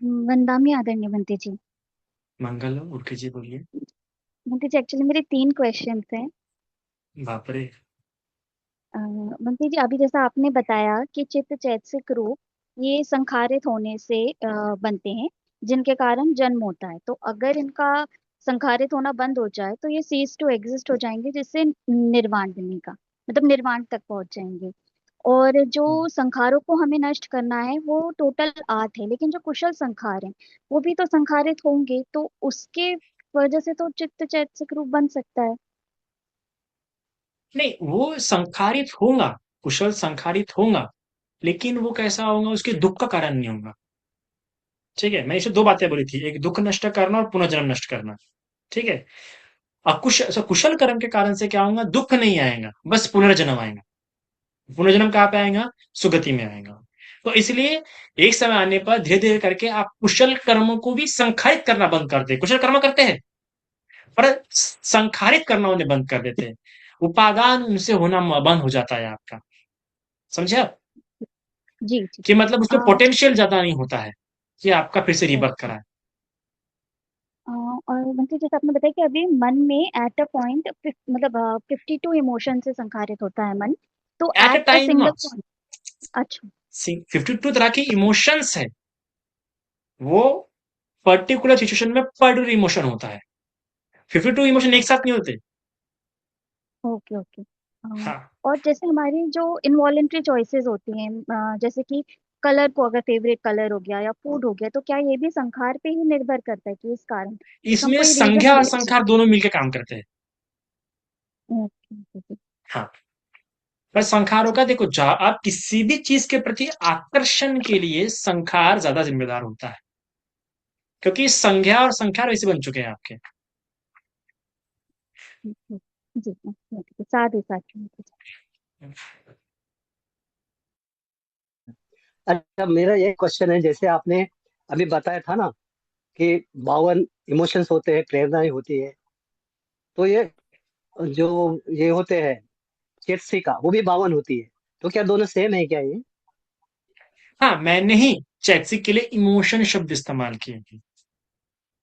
वंदामी आदरणीय बनते जी। मंगल हो, उठ के जी बोलिए। बनते जी, एक्चुअली मेरे 3 क्वेश्चंस हैं। बाप रे। बनते जी, अभी जैसा आपने बताया कि चित्त चैतसिक रूप ये संखारित होने से बनते हैं, जिनके कारण जन्म होता है। तो अगर इनका संखारित होना बंद हो जाए तो ये सीज टू एग्जिस्ट हो जाएंगे, जिससे निर्वाण बनेगा, मतलब निर्वाण तक पहुंच जाएंगे। और जो संखारों को हमें नष्ट करना है वो टोटल 8 है, लेकिन जो कुशल संखार हैं वो भी तो संखारित होंगे, तो उसके वजह से तो चित्त चैतसिक रूप बन सकता है। नहीं, वो संखारित होगा, कुशल संखारित होगा, लेकिन वो कैसा होगा, उसके दुख का कारण नहीं होगा। ठीक है, मैंने इसे दो बातें बोली थी, एक दुख नष्ट करना और पुनर्जन्म नष्ट करना। ठीक है। कुशल कर्म के कारण से क्या होगा, दुख नहीं आएगा, बस पुनर्जन्म आएगा। पुनर्जन्म कहाँ पे आएगा, सुगति में आएगा। तो इसलिए एक समय आने पर धीरे धीरे करके आप कुशल कर्मों को भी संखारित करना बंद कर दे। कुशल कर्म करते हैं पर संखारित करना उन्हें बंद कर देते हैं। उपादान उनसे होना बंद हो जाता है आपका। समझे आप? जी जी। कि मतलब उसमें आ, पोटेंशियल ज्यादा नहीं होता है कि आपका फिर से रिबर्थ ओके। कराए। और मतलब जैसे आपने बताया कि अभी मन में एट अ पॉइंट मतलब 52 इमोशन से संखारित होता है मन, तो at a at a time single point. अच्छा। 52 तरह के इमोशंस है। वो पर्टिकुलर सिचुएशन में पर इमोशन होता है। 52 इमोशन एक साथ नहीं होते। Okay okay. हाँ। और जैसे हमारी जो इनवॉलेंट्री चॉइसेस होती हैं, जैसे कि कलर को अगर फेवरेट कलर हो गया या फूड हो गया, तो क्या ये भी संखार पे ही निर्भर करता है कि इस कारण एक हम इसमें कोई रीजन संज्ञा और नहीं दे संखार सकते? दोनों मिलकर काम करते हैं। Okay okay. हाँ। पर संखारों का देखो, आप किसी भी चीज के प्रति आकर्षण के लिए संखार ज्यादा जिम्मेदार होता है, क्योंकि संज्ञा और संखार वैसे बन चुके हैं आपके। जी जी, ओके, साधु साधु। अच्छा, मेरा ये क्वेश्चन है, जैसे आपने अभी बताया था ना कि 52 इमोशंस होते हैं, प्रेरणाएं होती है, तो ये जो ये होते हैं चेतसिका वो भी 52 होती है, तो क्या दोनों सेम है क्या ये? हाँ, मैंने ही चैत्सिक के लिए इमोशन शब्द इस्तेमाल किए थे।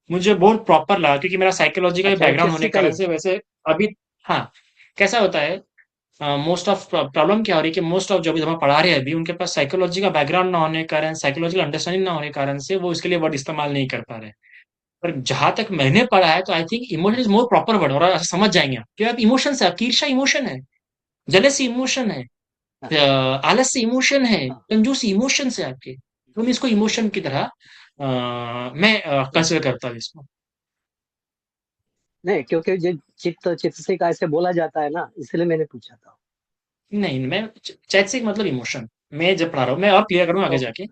मुझे बहुत प्रॉपर लगा, क्योंकि मेरा साइकोलॉजी का अच्छा, वो बैकग्राउंड होने के चेतसिका ही कारण है। से वैसे अभी। हाँ। कैसा होता है, मोस्ट ऑफ प्रॉब्लम क्या हो रही है कि मोस्ट ऑफ जो भी हम पढ़ा रहे हैं अभी, उनके पास साइकोलॉजी का बैकग्राउंड ना होने के कारण, साइकोलॉजिकल अंडरस्टैंडिंग ना होने के कारण से वो इसके लिए वर्ड इस्तेमाल नहीं कर पा रहे हैं। पर जहां तक मैंने पढ़ा है तो I think emotion is more proper word, और आप समझ जाएंगे आप कि आप इमोशन है, आपकी ईर्ष्या इमोशन है, जेलसी इमोशन है, हाँ आलस्य इमोशन है, हाँ। कंजूस इमोशन है आपके। तो मैं इसको इमोशन की तरह मैं कंसिडर करता हूँ इसको। नहीं, क्योंकि जो चित्त से बोला जाता है ना, इसलिए मैंने पूछा था। नहीं, मैं चैतसिक मतलब इमोशन, मैं जब पढ़ा रहा हूँ, मैं और क्लियर करूँ आगे ओके। जाके।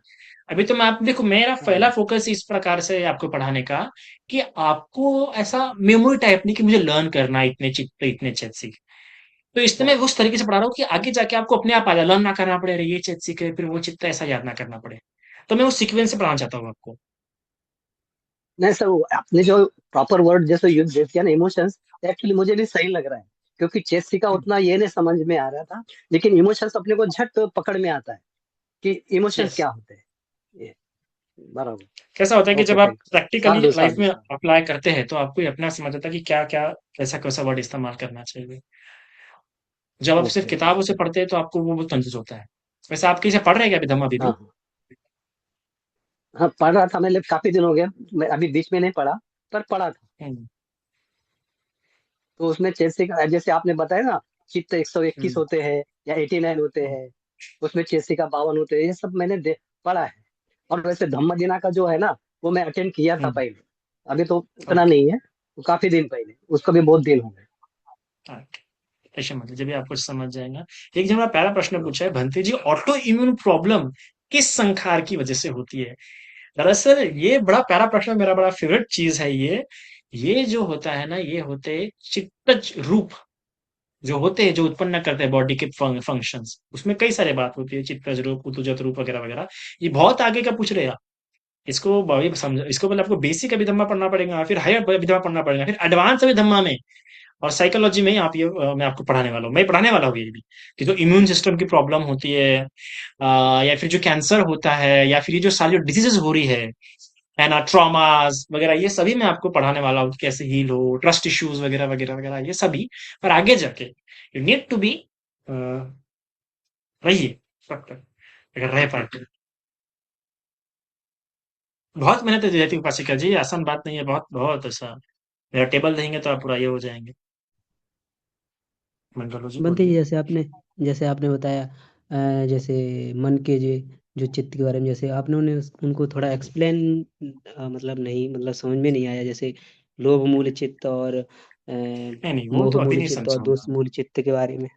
अभी तो मैं, आप देखो, मेरा पहला हाँ। फोकस इस प्रकार से आपको पढ़ाने का कि आपको ऐसा मेमोरी टाइप नहीं कि मुझे लर्न करना है इतने चित्त इतने चैतसिक। तो इसलिए मैं हाँ। उस तरीके से पढ़ा रहा हूँ कि आगे जाके आपको अपने आप आ जाए, लर्न ना करना पड़े, अरे ये चैतसिक है फिर वो चित्त ऐसा याद ना करना पड़े। तो मैं उस सीक्वेंस से पढ़ाना चाहता हूँ आपको। नहीं सर, वो आपने जो प्रॉपर वर्ड जैसे यूज किया ना, इमोशंस, एक्चुअली मुझे भी सही लग रहा है, क्योंकि चेसिका हम्म। उतना ये नहीं समझ में आ रहा था, लेकिन इमोशंस अपने को झट पकड़ में आता है कि इमोशंस यस। क्या होते हैं। ये बराबर। कैसा होता है कि ओके, जब आप थैंक यू। प्रैक्टिकली साधु लाइफ साधु में साधु। अप्लाई करते हैं तो आपको ये अपना समझ आता है कि क्या क्या, कैसा कैसा वर्ड इस्तेमाल करना चाहिए। जब आप सिर्फ ओके ओके किताबों से ओके। पढ़ते हैं तो आपको वो बहुत कंफ्यूज होता है। वैसे आप किसे पढ़ रहे हैं क्या अभी, धम्म अभी हाँ भी? हाँ। हाँ, पढ़ रहा था मैं, लेकिन काफी दिन हो गया, मैं अभी बीच में नहीं पढ़ा, पर पढ़ा था। हम्म। तो उसमें चेसिका जैसे आपने बताया ना, चित्त 121 हम्म। होते हैं या 89 होते हम्म। हैं, उसमें चेसिका 52 होते हैं, ये सब मैंने पढ़ा है। और वैसे धम्म दिना का जो है ना, वो मैं अटेंड किया था हम्म। पहले। अभी तो इतना ओके। नहीं है, वो काफी दिन पहले, उसको भी बहुत दिन हो गए। ओके। ऐसे मतलब जब भी आपको समझ जाएगा। एक जो हमारा पहला प्रश्न हाँ पूछा है, भंते जी, ऑटो इम्यून प्रॉब्लम किस संखार की वजह से होती है? दरअसल ये बड़ा प्यारा प्रश्न, मेरा बड़ा फेवरेट चीज है ये जो होता है ना, ये होते चित्तज रूप जो होते हैं, जो उत्पन्न करते हैं बॉडी के फंक्शंस, उसमें कई सारे बात होती है, चित्तज रूप, उतुजत रूप वगैरह वगैरह। ये बहुत आगे का पूछ रहे हैं आप। इसको बड़ी समझ, इसको पहले आपको बेसिक अभिधम्मा पढ़ना पड़ेगा, फिर हायर अभिधम्मा पढ़ना पड़ेगा, फिर एडवांस अभिधम्मा में और साइकोलॉजी में ही आप ये मैं आपको पढ़ाने वाला हूँ, मैं पढ़ाने वाला हूँ ये भी, कि जो इम्यून सिस्टम की प्रॉब्लम होती है, या फिर जो कैंसर होता है, या फिर ये जो सारी डिजीजेस हो रही है, है ना, ट्रॉमास वगैरह, ये सभी मैं आपको पढ़ाने वाला हूँ कि कैसे हील हो, ट्रस्ट इश्यूज वगैरह वगैरह वगैरह, ये सभी। पर आगे जाके यू नीड टू बी, रहिए तब तक, अगर रह पाए तो। बहुत मेहनत है जयती उपासिका जी, आसान बात नहीं है, बहुत बहुत ऐसा। मेरा टेबल देंगे तो आप पूरा ये हो जाएंगे। मंडलो जी बनते बोलिए। जी जैसे आपने बताया जैसे मन के जो चित्त के बारे में, जैसे आपने उनको थोड़ा एक्सप्लेन मतलब नहीं, मतलब समझ में नहीं आया, जैसे लोभ मूल चित्त और नहीं नहीं, वो तो मोह अभी मूल नहीं चित्त और दोष समझाऊंगा, मूल चित्त के बारे में।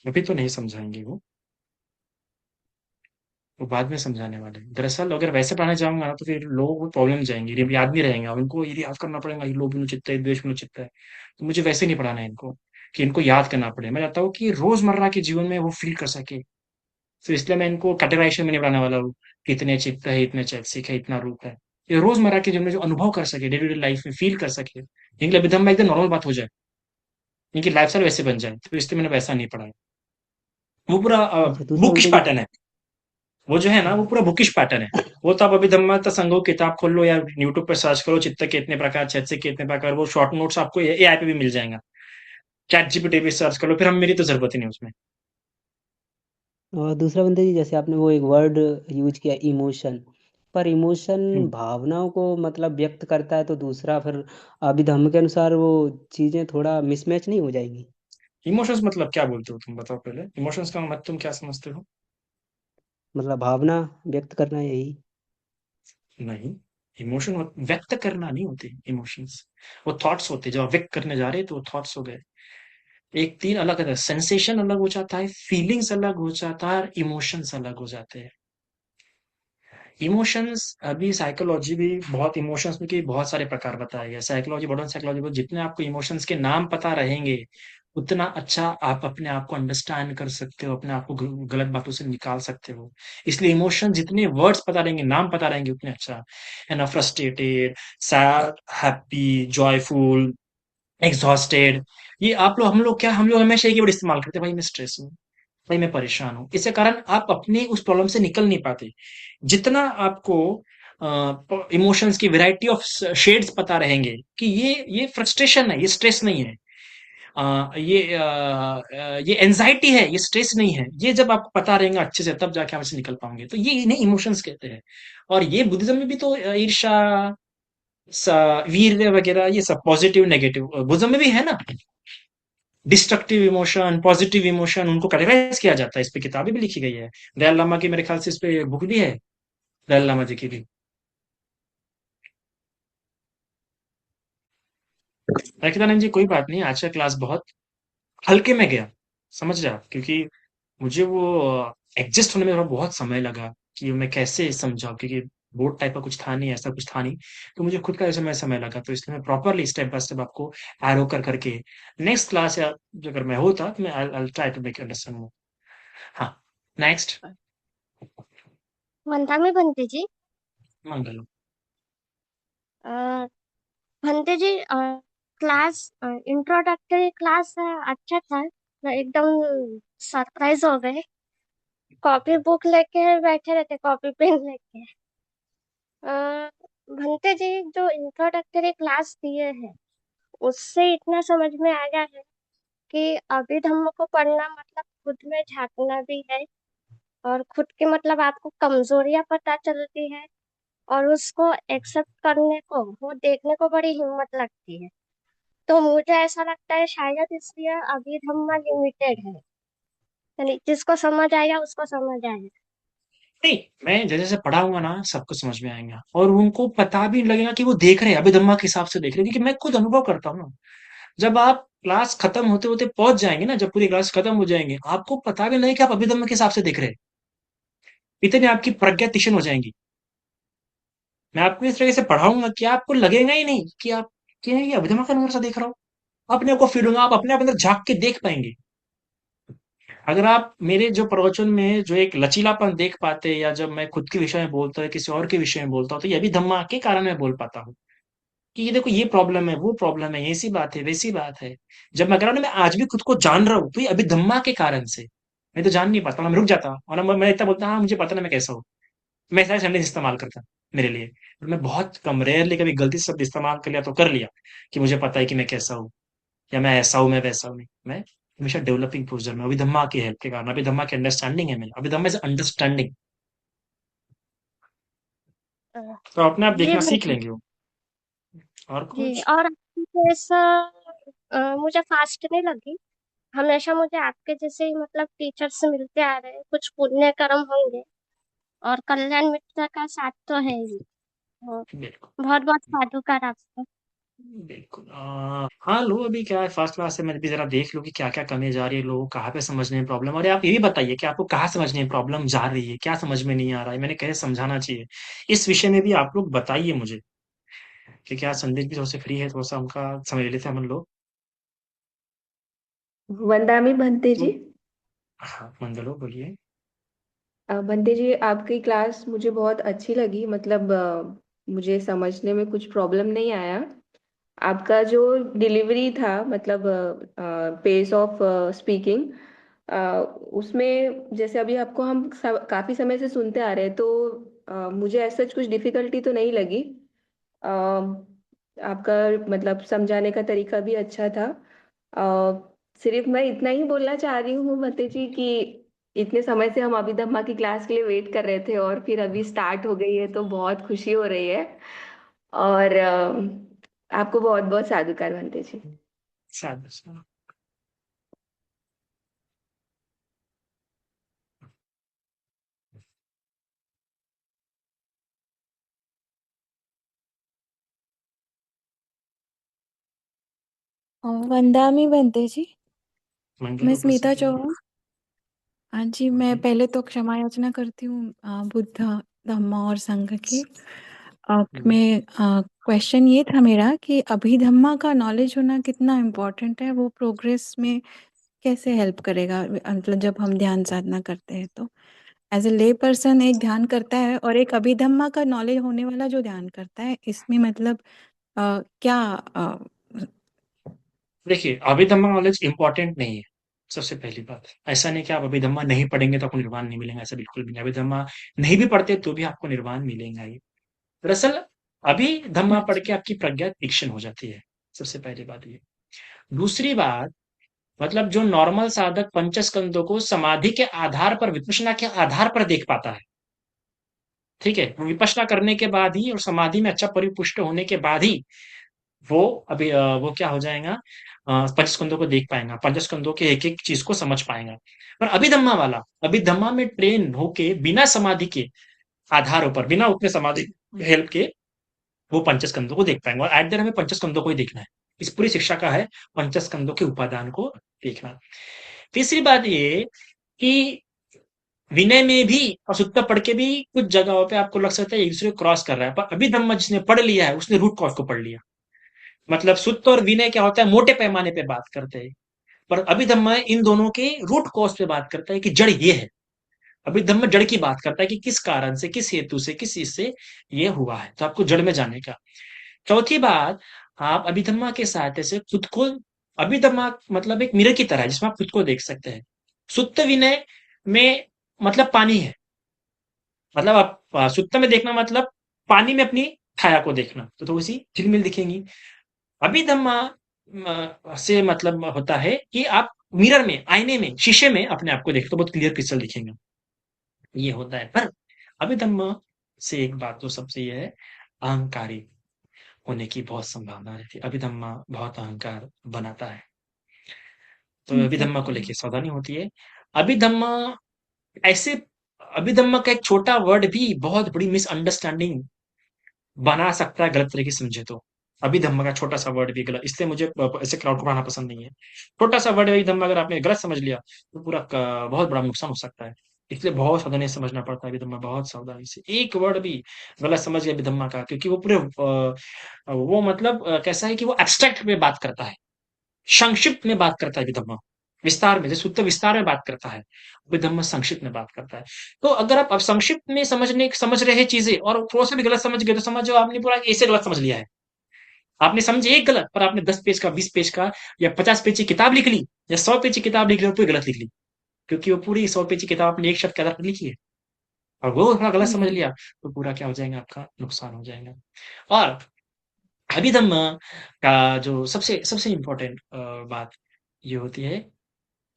अभी तो नहीं समझाएंगे वो बाद में समझाने वाले हैं। दरअसल अगर वैसे पढ़ाने जाऊंगा ना तो फिर लोगों को प्रॉब्लम जाएंगी, ये याद नहीं रहेगा उनको, ये याद करना पड़ेगा ये लोभ चित्त है, द्वेष चित्त है। तो मुझे वैसे नहीं पढ़ाना है इनको कि इनको याद करना पड़े। मैं चाहता हूँ कि रोजमर्रा के जीवन में वो फील कर सके। तो इसलिए मैं इनको कैटेगराइजेशन में नहीं पढ़ाने वाला हूँ कि इतने चित्त है, इतने चैतसिक है, इतना रूप है। ये रोजमर्रा के जीवन में जो अनुभव कर सके, डे टू डे लाइफ में फील कर सके, इनके लिए अभिधम्मा एकदम नॉर्मल बात हो जाए, इनकी लाइफ स्टाइल वैसे बन जाए। तो इसलिए मैंने वैसा नहीं पढ़ाया। वो पूरा अच्छा, दूसरा बुकिश बनते जी। पैटर्न है। वो जो है ना, वो पूरा बुकिश पैटर्न है। वो तो आप अभी धम्मत संघो किताब खोल लो या यूट्यूब पे सर्च करो, चित्त के इतने प्रकार, चैतसिक के इतने प्रकार, वो शॉर्ट नोट्स आपको एआई पे भी मिल जाएगा। चैट जीपीटी पे सर्च कर लो, फिर हम मेरी तो जरूरत ही नहीं उसमें। और दूसरा बनते जी, जैसे आपने वो एक वर्ड यूज किया, इमोशन। पर इमोशन भावनाओं को मतलब व्यक्त करता है, तो दूसरा फिर अभिधम्म के अनुसार वो चीजें थोड़ा मिसमैच नहीं हो जाएगी? इमोशंस मतलब क्या बोलते हो तुम, बताओ पहले, इमोशंस का मतलब तुम क्या समझते हो? मतलब भावना व्यक्त करना, यही। नहीं, इमोशन व्यक्त करना नहीं होते इमोशंस, वो थॉट्स होते हैं। जब आप व्यक्त करने जा रहे हैं तो वो थॉट्स हो गए। एक तीन अलग है, सेंसेशन अलग हो जाता है, फीलिंग्स अलग हो जाता है, और इमोशंस अलग हो जाते हैं। इमोशंस, अभी साइकोलॉजी भी बहुत इमोशंस में के बहुत सारे प्रकार बताए गए। साइकोलॉजी, मॉडर्न साइकोलॉजी में जितने आपको इमोशंस के नाम पता रहेंगे, उतना अच्छा आप अपने आप को अंडरस्टैंड कर सकते हो, अपने आप को गलत बातों से निकाल सकते हो। इसलिए इमोशन जितने वर्ड्स पता रहेंगे, नाम पता रहेंगे, उतने अच्छा है ना। Frustrated, sad, happy, joyful, exhausted, ये आप लोग, हम लोग क्या, हम लोग हमेशा एक ही वर्ड इस्तेमाल करते हैं, भाई मैं स्ट्रेस हूँ, भाई मैं परेशान हूँ। इसके कारण आप अपने उस प्रॉब्लम से निकल नहीं पाते। जितना आपको इमोशंस की वैरायटी ऑफ शेड्स पता रहेंगे कि ये फ्रस्ट्रेशन है, ये स्ट्रेस नहीं है, ये एंजाइटी है, ये स्ट्रेस नहीं है, ये जब आपको पता रहेगा अच्छे से, तब जाके आप इससे निकल पाओगे। तो ये इन्हें इमोशंस कहते हैं। और ये बुद्धिज्म में भी तो ईर्ष्या, वीर वगैरह, ये सब पॉजिटिव नेगेटिव बुद्धिज्म में भी है ना। डिस्ट्रक्टिव इमोशन, पॉजिटिव इमोशन, उनको कैटेगराइज किया जाता है। इस पे किताबें भी लिखी गई है। दयाल लामा की मेरे ख्याल से इस पे बुक भी है, दयाल लामा जी की भी। रखितानंद जी, कोई बात नहीं, आज का क्लास बहुत हल्के में गया, समझ रहे आप, क्योंकि मुझे वो एडजस्ट होने में थोड़ा बहुत समय लगा कि मैं कैसे समझाऊं, क्योंकि बोर्ड टाइप का कुछ था नहीं, ऐसा कुछ था नहीं। तो मुझे खुद का समय समय लगा, तो इसलिए मैं प्रॉपरली स्टेप बाय स्टेप आपको एरो कर करके नेक्स्ट क्लास, या जो अगर मैं होता तो मैं I try to make understand. हाँ, नेक्स्ट। म्हणता मी बनते जी मंगल। बनते जी क्लास इंट्रोडक्टरी क्लास अच्छा था, एकदम सरप्राइज हो गए। कॉपी बुक लेके बैठे रहते, कॉपी पेन लेके। बनते जी जो इंट्रोडक्टरी क्लास दिए हैं, उससे इतना समझ में आ गया है कि अभिधम्म को पढ़ना मतलब खुद में झांकना भी है, और खुद के मतलब आपको कमजोरियां पता चलती है, और उसको एक्सेप्ट करने को, वो देखने को बड़ी हिम्मत लगती है। तो मुझे ऐसा लगता है शायद इसलिए अभिधम्मा लिमिटेड है, यानी जिसको समझ आया उसको समझ आया। नहीं, मैं जैसे जैसे पढ़ाऊंगा ना, सबको समझ में आएगा, और उनको पता भी नहीं लगेगा कि वो देख रहे हैं, अभिधम्मा के हिसाब से देख रहे हैं, क्योंकि मैं खुद अनुभव करता हूँ ना। जब आप क्लास खत्म होते होते पहुंच जाएंगे ना, जब पूरी क्लास खत्म हो जाएंगे, आपको पता भी नहीं कि आप अभिधम्म के हिसाब से देख रहे हैं। इतनी आपकी प्रज्ञा तीक्ष्ण हो जाएंगी। मैं आपको इस तरीके से पढ़ाऊंगा कि आपको लगेगा ही नहीं कि आप, कि ये अभिधम्म का नजर से देख रहा हूँ। अपने को फील होगा, आप अपने आप अंदर झांक के देख पाएंगे। अगर आप मेरे जो प्रवचन में जो एक लचीलापन देख पाते हैं, या जब मैं खुद के विषय में बोलता हूँ, किसी और के विषय में बोलता हूँ, तो ये भी धम्मा के कारण मैं बोल पाता हूँ कि ये देखो, ये प्रॉब्लम है, वो प्रॉब्लम है, ऐसी बात है, वैसी बात है। जब मैं अगर मैं आज भी खुद को जान रहा हूँ, तो ये अभी धम्मा के कारण से। मैं तो जान नहीं पाता ना, मैं रुक जाता, और मैं इतना बोलता हाँ मुझे पता नहीं मैं कैसा हूँ। मैं सारे सेंटेंस इस्तेमाल करता मेरे लिए। और मैं बहुत कम रेयरली कभी गलती से शब्द इस्तेमाल कर लिया तो कर लिया कि मुझे पता है कि मैं कैसा हूँ या मैं ऐसा हूँ, मैं वैसा हूँ नहीं। मैं हमेशा डेवलपिंग प्रोसीजर में अभिधम्मा की हेल्प के कारण, अभिधम्मा की अंडरस्टैंडिंग है मेरा, अभिधम्मा इज अंडरस्टैंडिंग। अ, तो अपने आप जी देखना सीख बिल्कुल। लेंगे वो। और जी, कुछ? और आपकी जैसा मुझे फास्ट नहीं लगी। हमेशा मुझे आपके जैसे ही मतलब टीचर से मिलते आ रहे हैं, कुछ पुण्य कर्म होंगे। और कल्याण मित्र का साथ तो है ही। तो बिल्कुल। बहुत बहुत साधुकार आपको। बिल्कुल। हाँ, लो अभी क्या है, फर्स्ट क्लास से मैं भी ज़रा देख लूँ कि क्या-क्या कमी जा रही है, लोगों को कहाँ पे समझने में प्रॉब्लम। और आप ये भी बताइए कि आपको कहाँ समझने में प्रॉब्लम जा रही है? क्या समझ में नहीं आ रहा है? मैंने कैसे समझाना चाहिए? इस विषय में भी आप लोग बताइए मुझे कि क्या संदेश भी थोड़े-से फ्री है, थोड़ा-सा उनका समय ले लेते हैं हम लोग। वंदामी भंते तो जी। हाँ, मंगलो बोलिए। भंते जी, आपकी क्लास मुझे बहुत अच्छी लगी। मतलब मुझे समझने में कुछ प्रॉब्लम नहीं आया। आपका जो डिलीवरी था, मतलब पेस ऑफ स्पीकिंग, उसमें जैसे अभी आपको हम काफी समय से सुनते आ रहे हैं, तो मुझे ऐसा कुछ डिफिकल्टी तो नहीं लगी। अ, आपका मतलब समझाने का तरीका भी अच्छा था। सिर्फ मैं इतना ही बोलना चाह रही हूँ मते जी कि इतने समय से हम अभिधम्मा की क्लास के लिए वेट कर रहे थे, और फिर अभी स्टार्ट हो गई है तो बहुत खुशी हो रही है। और आपको बहुत बहुत साधुकार बनते जी। साधु। वंदामी बनते जी। मैं मंगलो स्मिता प्रसिद्धि। चौहान। हाँ जी, मैं बोलिए। पहले तो क्षमा याचना करती हूँ बुद्ध धम्म और संघ की। हुँ। मैं क्वेश्चन ये था मेरा कि अभिधम्मा का नॉलेज होना कितना इम्पोर्टेंट है, वो प्रोग्रेस में कैसे हेल्प करेगा? मतलब जब हम ध्यान साधना करते हैं तो एज ए ले पर्सन एक ध्यान करता है और एक अभिधम्मा का नॉलेज होने वाला जो ध्यान करता है, इसमें मतलब क्या देखिए, अभिधम्मा नॉलेज इम्पोर्टेंट नहीं है, सबसे पहली बात। ऐसा नहीं कि आप अभिधम्मा नहीं पढ़ेंगे तो आपको निर्वाण नहीं मिलेगा, ऐसा बिल्कुल भी नहीं। अभिधम्मा नहीं भी पढ़ते तो भी आपको निर्वाण मिलेगा ही। दरअसल अभिधम्मा पढ़ के अच्छा। आपकी प्रज्ञा तीक्ष्ण हो जाती है, सबसे पहली बात ये। दूसरी बात, मतलब जो नॉर्मल साधक पंचस्कंदों को समाधि के आधार पर, विपश्यना के आधार पर देख पाता है, ठीक है? वो विपश्यना करने के बाद ही और समाधि में अच्छा परिपुष्ट होने के बाद ही वो वो क्या हो जाएगा, पंचस्कंदों को देख पाएगा, पंचस्कंदों के एक एक चीज को समझ पाएगा। पर अभिधम्मा वाला, अभिधम्मा में ट्रेन होके बिना समाधि के आधारों पर, बिना उतने समाधि हेल्प के वो पंचस्कंदों को देख पाएंगे। और एट द हमें पंचस्कंदों को ही देखना है। इस पूरी शिक्षा का है पंचस्कंदों के उपादान को देखना। तीसरी बात ये कि विनय में भी और सुत्ता पढ़ के भी कुछ जगहों पे आपको लग सकता है एक दूसरे को क्रॉस कर रहा है, पर अभिधम्मा जिसने पढ़ लिया है उसने रूट कॉज को पढ़ लिया। मतलब सुत्त और विनय क्या होता है, मोटे पैमाने पे बात करते हैं, पर अभिधम्म इन दोनों के रूट कॉज पे बात करता है कि जड़ ये है। अभिधम्म जड़ की बात करता है कि किस कारण से, किस हेतु से, किस चीज से ये हुआ है, तो आपको जड़ में जाने का। चौथी बात, आप अभिधम्मा के सहायता से खुद को, अभिधम्मा मतलब एक मिरर की तरह है जिसमें आप खुद को देख सकते हैं। सुत्त विनय में मतलब पानी है, मतलब आप सुत्त में देखना मतलब पानी में अपनी छाया को देखना, तो थोड़ी सी झिलमिल दिखेंगी। अभिधम्मा से मतलब होता है कि आप मिरर में, आईने में, शीशे में अपने आप को देखते हो, बहुत क्लियर पिक्चर दिखेगा, ये होता है। पर अभिधम्मा से एक बात तो सबसे ये है, अहंकारी होने की बहुत संभावना रहती है। अभिधम्मा बहुत अहंकार बनाता है, तो अभिधम्मा को एग्जैक्टली। लेके सावधानी होती है। अभिधम्मा ऐसे, अभिधम्मा का एक छोटा वर्ड भी बहुत बड़ी मिसअंडरस्टैंडिंग बना सकता है, गलत तरीके से समझे तो। अभिधम्म का छोटा सा वर्ड भी गलत, इसलिए मुझे ऐसे क्राउड को पढ़ाना पसंद नहीं है। छोटा सा वर्ड अभिधम्म अगर आपने गलत समझ लिया तो पूरा बहुत बड़ा नुकसान हो सकता है। इसलिए बहुत सावधानी से समझना पड़ता है अभिधम्म, बहुत सावधानी से। एक वर्ड भी गलत समझ गया अभिधम्म का, क्योंकि वो पूरे वो मतलब कैसा है कि वो एब्स्ट्रैक्ट में बात करता है, संक्षिप्त में बात करता है अभिधम्म। विस्तार में, जैसे सूत्र विस्तार में बात करता है, अभिधम्म संक्षिप्त में बात करता है। तो अगर आप अब संक्षिप्त में समझ रहे चीजें और थोड़ा सा भी गलत समझ गए तो समझो आपने पूरा ऐसे गलत समझ लिया है। आपने समझे एक गलत, पर आपने 10 पेज का, 20 पेज का या 50 पेज की किताब लिख ली या 100 पेज की किताब लिख ली और पूरी गलत लिख ली, क्योंकि वो पूरी 100 पेज की किताब आपने एक शब्द के आधार पर लिखी है। और वो थोड़ा गलत समझ हम्म, लिया तो पूरा क्या हो जाएगा, आपका नुकसान हो जाएगा। और अभिधम्म का जो सबसे सबसे इम्पोर्टेंट बात ये होती है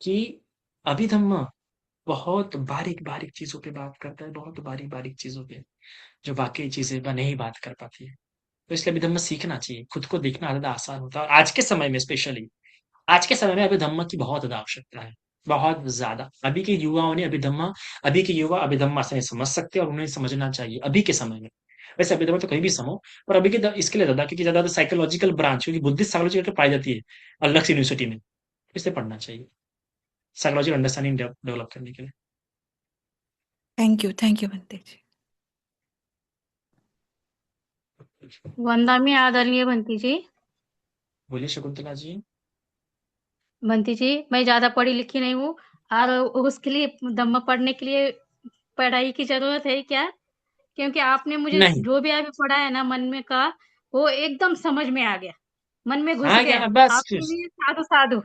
कि अभिधम्म बहुत बारीक बारीक चीजों पे बात करता है, बहुत बारीक बारीक चीजों पे, जो बाकी चीजें वह नहीं बात कर पाती है। तो इसलिए अभिधम्म सीखना चाहिए, खुद को देखना ज्यादा आसान होता है, और आज के समय में स्पेशली आज के समय में अभिधम्म की बहुत ज्यादा आवश्यकता है, बहुत ज्यादा। अभी के युवाओं ने अभिधम्म अभी के युवा अभिधम्म आसानी से समझ सकते हैं और उन्हें समझना चाहिए अभी के समय में। वैसे अभिधम्म तो कहीं भी समो, पर अभी के इसके लिए ज्यादा, क्योंकि ज्यादा साइकोलॉजिकल ब्रांच, क्योंकि बुद्धिस्ट साइकोलॉजी करके पाई जाती है अलग से यूनिवर्सिटी में, इसे पढ़ना चाहिए साइकोलॉजिकल अंडरस्टैंडिंग डेवलप करने के लिए। थैंक यू बनते जी। वंदना आदरणीय बंटी जी। बोलिए शकुंतला जी। बंटी जी, मैं ज्यादा पढ़ी लिखी नहीं हूँ, और उसके लिए धम्म पढ़ने के लिए पढ़ाई की जरूरत है क्या? क्योंकि आपने मुझे नहीं, जो भी अभी पढ़ाया ना मन में का, वो एकदम समझ में आ गया, मन में घुस आ गया। गया बस आपके लिए साधु साधु।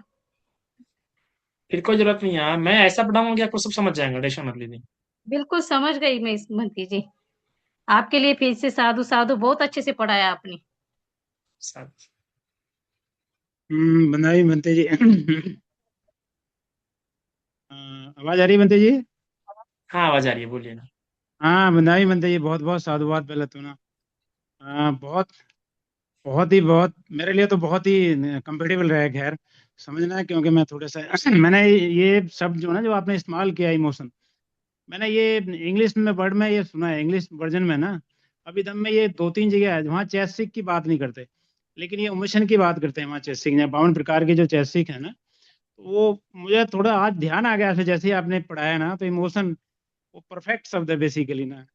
फिर कोई जरूरत नहीं है, मैं ऐसा पढ़ाऊंगा कि आपको सब समझ जाएगा, टेंशन मत लीजिए। बिल्कुल समझ गई मैं इस बंटी जी। आपके लिए फिर से साधु साधु, बहुत अच्छे से पढ़ाया आपने। सब- बंदाई बनते जी। आवाज आ रही है बनते जी? हाँ आवाज आ रही है, बोलिए ना। हाँ बंदाई बनते जी, बहुत बहुत साधुवाद पहले तो ना। बहुत बहुत ही बहुत मेरे लिए तो बहुत ही कंफर्टेबल रहा है, खैर समझना है, क्योंकि मैं थोड़ा सा मैंने ये शब्द जो ना जो आपने इस्तेमाल किया इमोशन, मैंने ये इंग्लिश में वर्ड में ये सुना है, इंग्लिश वर्जन में ना। अभी तक में ये दो तीन जगह है वहाँ चैसिक की बात नहीं करते, लेकिन ये इमोशन की बात करते हैं वहाँ चैसिक ने, 52 प्रकार के जो चैसिक है ना। तो वो मुझे थोड़ा आज ध्यान आ गया, फिर जैसे ही आपने पढ़ाया ना, तो इमोशन वो परफेक्ट शब्द है बेसिकली ना।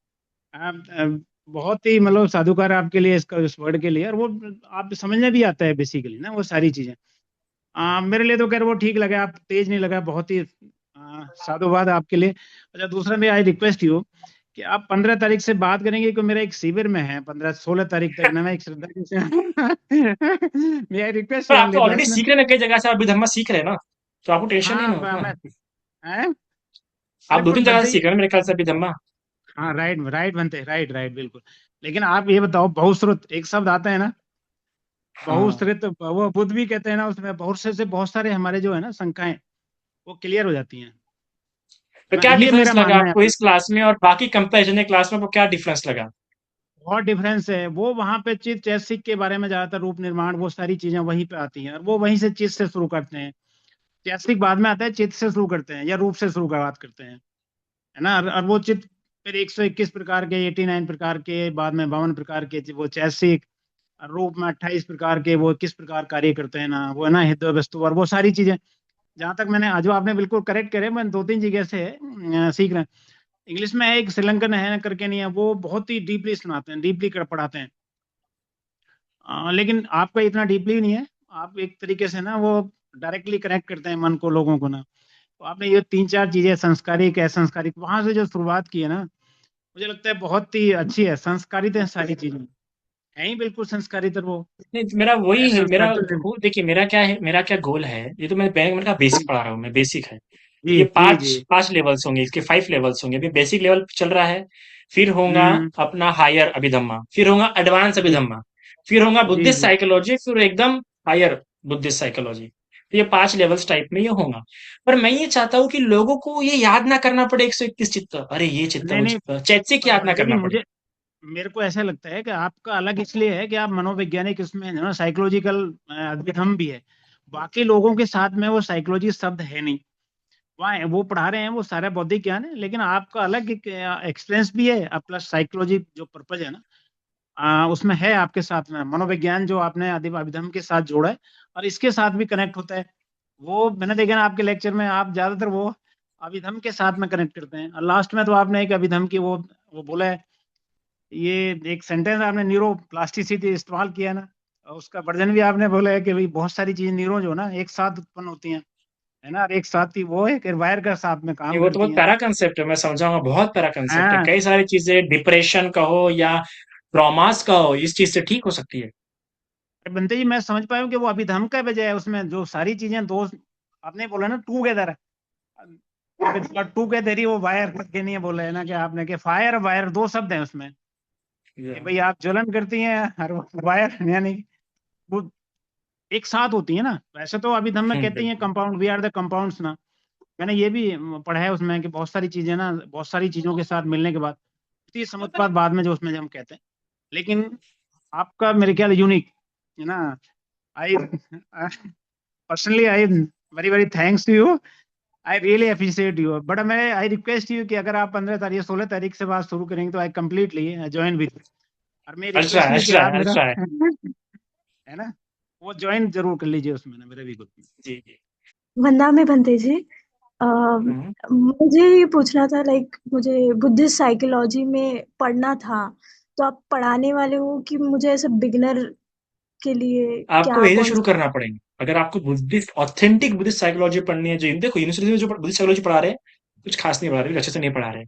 बहुत ही मतलब साधुकार आपके लिए इसका, इस वर्ड के लिए, और वो आप समझने भी आता है बेसिकली ना वो सारी चीजें। मेरे लिए तो खैर वो ठीक लगा, आप तेज नहीं लगा, बहुत ही साधुवाद आपके लिए। अच्छा दूसरा मैं आई रिक्वेस्ट यू कि आप 15 तारीख से बात करेंगे, क्योंकि मेरा एक शिविर में है 15 16 तारीख तक ना, मैं एक श्रद्धा जी से मैं आई रिक्वेस्ट पर यू आप तो ओनली ऑलरेडी बस ना। सीख रहे हैं ना, कई जगह से आप अभिधम्मा सीख रहे हैं ना, तो आपको टेंशन नहीं हाँ ना उतना। मैं हैं? आप अरे दो पर तीन जगह से बनते ही, सीख रहे हैं मेरे ख्याल से अभिधम्मा। हाँ राइट राइट बनते, राइट राइट बिल्कुल। लेकिन आप ये बताओ, बहुश्रुत एक शब्द आता है ना, हाँ, बहुश्रुत, वो बुद्ध भी कहते हैं ना, उसमें बहुत से बहुत सारे हमारे जो है ना शंकाएं वो क्लियर हो जाती हैं तो ना, क्या ये डिफरेंस मेरा लगा मानना है आपको अपना। इस क्लास में और बाकी कंपैरिजन क्लास में, आपको क्या डिफरेंस लगा? बहुत डिफरेंस है, वो वहां पे चित्त चैतसिक के बारे में ज्यादातर, रूप निर्माण वो सारी चीजें वहीं पे आती हैं, और वो वहीं से चित्त से शुरू करते हैं। चैतसिक बाद में आता है, चित्त से शुरू करते हैं या रूप से शुरू बात करते हैं, है ना। और वो चित्त फिर 121 प्रकार के, 89 प्रकार के, बाद में 52 प्रकार के वो चैतसिक, और रूप में 28 प्रकार के, वो किस प्रकार कार्य करते हैं ना, वो है ना हृदय वस्तु और वो सारी चीजें। जहां तक मैंने, जो आपने बिल्कुल करेक्ट करे, मैं दो तीन जगह से सीख रहे हैं। इंग्लिश में एक श्रीलंकन है करके नहीं है, वो बहुत ही डीपली सुनाते हैं, डीपली पढ़ाते हैं। लेकिन आपका इतना डीपली नहीं है, आप एक तरीके से ना वो डायरेक्टली कनेक्ट करते हैं मन को, लोगों को ना। तो आपने ये तीन चार चीजें, संस्कारिक असंस्कारिक, वहां से जो शुरुआत की है ना, मुझे लगता है बहुत ही अच्छी है। संस्कारित है सारी चीजें, है ही बिल्कुल संस्कारित वो, नहीं, मेरा वही है, मेरा एसेंस। देखिए मेरा क्या है, मेरा क्या गोल है, ये तो मैं बैंक में का बेसिक पढ़ा रहा हूँ, मैं बेसिक है। जी ये जी पांच जी। पांच लेवल्स होंगे, इसके 5 लेवल्स होंगे। अभी बेसिक लेवल चल रहा है, फिर होगा हम्म। अपना हायर अभिधम्मा, फिर होगा एडवांस जी अभिधम्मा, फिर होगा जी बुद्धिस्ट जी। साइकोलॉजी, फिर एकदम हायर बुद्धिस्ट साइकोलॉजी। तो ये 5 लेवल्स टाइप में ये होगा। पर मैं ये चाहता हूँ कि लोगों को ये याद ना करना पड़े 121 चित्त, अरे ये चित्त नहीं वो नहीं, चित्त, चैतसिक पर याद ना बंदे जी करना पड़े। मुझे, मेरे को ऐसा लगता है कि आपका अलग इसलिए है कि आप मनोवैज्ञानिक इसमें है ना, साइकोलॉजिकल अध्ययन भी है। बाकी लोगों के साथ में वो साइकोलॉजी शब्द है नहीं, वहाँ वो पढ़ा रहे हैं वो सारा बौद्धिक ज्ञान है, लेकिन आपका अलग एक एक्सपीरियंस भी है, प्लस साइकोलॉजी जो पर्पज है ना, उसमें है आपके साथ में मनोविज्ञान जो आपने अभिधम के साथ जोड़ा है, और इसके साथ भी कनेक्ट होता है। वो मैंने देखा ना आपके लेक्चर में, आप ज्यादातर वो अभिधम के साथ में कनेक्ट करते हैं, और लास्ट में तो आपने एक अभिधम की वो बोला है, ये एक सेंटेंस आपने न्यूरो प्लास्टिसिटी इस्तेमाल किया है ना, और उसका वर्जन भी आपने बोला है कि भाई बहुत सारी चीजें न्यूरो जो ना एक साथ उत्पन्न होती हैं, है ना, और एक साथ ही वो है वायर का साथ में नहीं, काम वो तो करती बहुत हैं। प्यारा कंसेप्ट है, मैं समझाऊंगा, बहुत प्यारा कंसेप्ट है। हाँ। कई सारी चीजें डिप्रेशन का हो या ट्रॉमास का हो, इस चीज से ठीक हो सकती है। बनते जी मैं समझ पाया हूँ कि वो अभिधम का बजाय उसमें जो सारी चीजें दो, आपने बोला ना टूगेदर, टू के तेरी वो वायर करके नहीं बोला है ना कि आपने कि फायर वायर 2 शब्द हैं उसमें कि भाई आप ज्वलन करती हैं हर वायर यानी वो एक साथ होती है ना। वैसे तो अभी हम में कहते हैं compound, we are the compounds ना। मैंने ये भी पढ़ा है उसमें कि बहुत सारी चीजें ना, बहुत सारी चीजों के साथ मिलने के बाद समुत्पाद बाद में जो उसमें हम कहते हैं, लेकिन आपका मेरे ख्याल यूनिक है ना। I personally I very very thanks to you, I really appreciate you, but मैं आई रिक्वेस्ट यू कि अगर आप 15 तारीख 16 तारीख से बात शुरू करेंगे तो आई कम्प्लीटली ज्वाइन विद, और मेरी रिक्वेस्ट है कि आप मेरा है ना वो ज्वाइन जरूर कर लीजिए उसमें ना मेरे भी ग्रुप में। जी जी। वंदा में बनते जी, मुझे ये पूछना था, लाइक मुझे बुद्धिस्ट साइकोलॉजी में पढ़ना था, तो आप पढ़ाने वाले हो कि मुझे ऐसे बिगिनर के लिए आपको क्या यही से कौन शुरू करना पड़ेगा। अगर आपको बुद्धिस्ट ऑथेंटिक बुद्धिस्ट साइकोलॉजी पढ़नी है, जो देखो यूनिवर्सिटी में जो बुद्धिस्ट साइकोलॉजी पढ़ा रहे हैं कुछ खास नहीं पढ़ा रहे, अच्छे से नहीं पढ़ा रहे।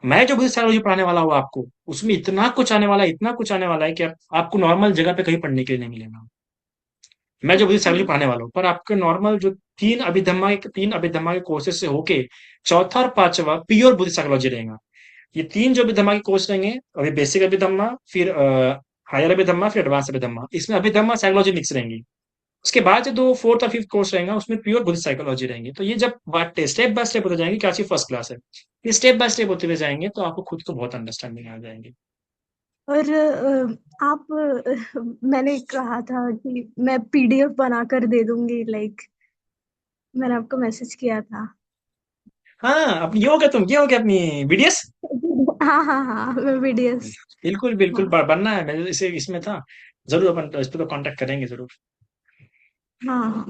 मैं जो बुद्धिस्ट साइकोलॉजी पढ़ाने वाला हूँ आपको, उसमें इतना कुछ आने वाला है, इतना कुछ आने वाला है कि आपको नॉर्मल जगह पे कहीं पढ़ने के लिए नहीं मिलेगा। मैं जो बुद्धिस्ट साइकोलॉजी पढ़ाने वाला हूँ, पर आपके नॉर्मल जो तीन अभिधम्मा के कोर्सेज से होके चौथा और पांचवा प्योर बुद्धिस्ट साइकोलॉजी रहेगा। ये तीन जो अभिधम्मा के कोर्स रहेंगे, अभी बेसिक अभिधम्मा, फिर हायर अभिधम्मा, फिर एडवांस अभिधम्मा, इसमें अभिधम्मा साइकोलॉजी मिक्स रहेंगी। उसके बाद जो दो फोर्थ और फिफ्थ कोर्स रहेगा उसमें प्योर बुद्धिस्ट साइकोलॉजी रहेंगे। तो ये जब बात स्टेप बाय स्टेप होते जाएंगे, क्या चीज फर्स्ट क्लास है, ये स्टेप बाय स्टेप होते हुए जाएंगे तो आपको खुद को बहुत अंडरस्टैंडिंग आ जाएंगे। और आप मैंने कहा था कि मैं पीडीएफ बनाकर दे दूंगी, लाइक मैंने आपको मैसेज किया था। हाँ, अपनी ये हो गया अपनी बीडीएस। हाँ हाँ हाँ, मैं पीडीएफ। बिल्कुल बिल्कुल हाँ बनना है, मैं इसे इसमें था जरूर, अपन इस पे तो कांटेक्ट करेंगे जरूर। हाँ।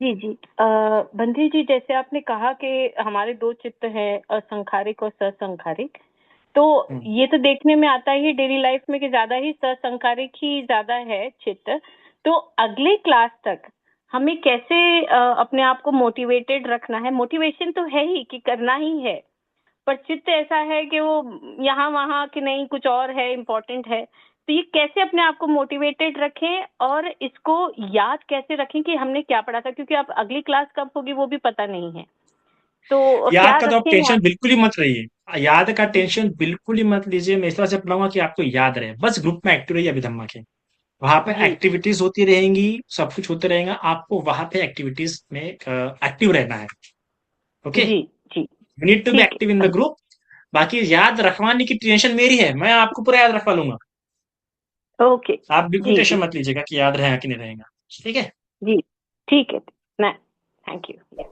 जी जी। बंदी जी, जैसे आपने कहा कि हमारे दो चित्त हैं, असंखारिक और ससंखारिक, तो ये तो देखने में आता ही डेली लाइफ में कि ज्यादा ही ससंखारिक ही ज्यादा है चित्त। तो अगले क्लास तक हमें कैसे अपने आप को मोटिवेटेड रखना है? मोटिवेशन तो है ही कि करना ही है, पर चित्त ऐसा है कि वो यहाँ वहाँ कि नहीं कुछ और है, इम्पोर्टेंट है। तो ये कैसे अपने आप को मोटिवेटेड रखें और इसको याद कैसे रखें कि हमने क्या पढ़ा था, क्योंकि अब अगली क्लास कब होगी वो भी पता नहीं है। तो क्या याद का तो आप रखें टेंशन याद? बिल्कुल ही मत रहिए, याद का टेंशन बिल्कुल ही मत लीजिए। मैं इस तरह से पढ़ाऊंगा कि आपको याद रहे, बस ग्रुप में एक्टिव रहिए अभिधम्मा के। वहां पे जी एक्टिविटीज होती रहेंगी, सब कुछ होते रहेगा, आपको वहां पे एक्टिविटीज में एक्टिव रहना है। ओके, जी जी। यू नीड टू बी ठीक एक्टिव इन द है। ग्रुप। बाकी याद रखवाने की टेंशन मेरी है, मैं आपको पूरा याद रखवा लूंगा। ओके। आप बिल्कुल जी टेंशन जी मत लीजिएगा कि याद रहेगा कि नहीं रहेगा। ठीक है। जी। ठीक है ना। Thank you.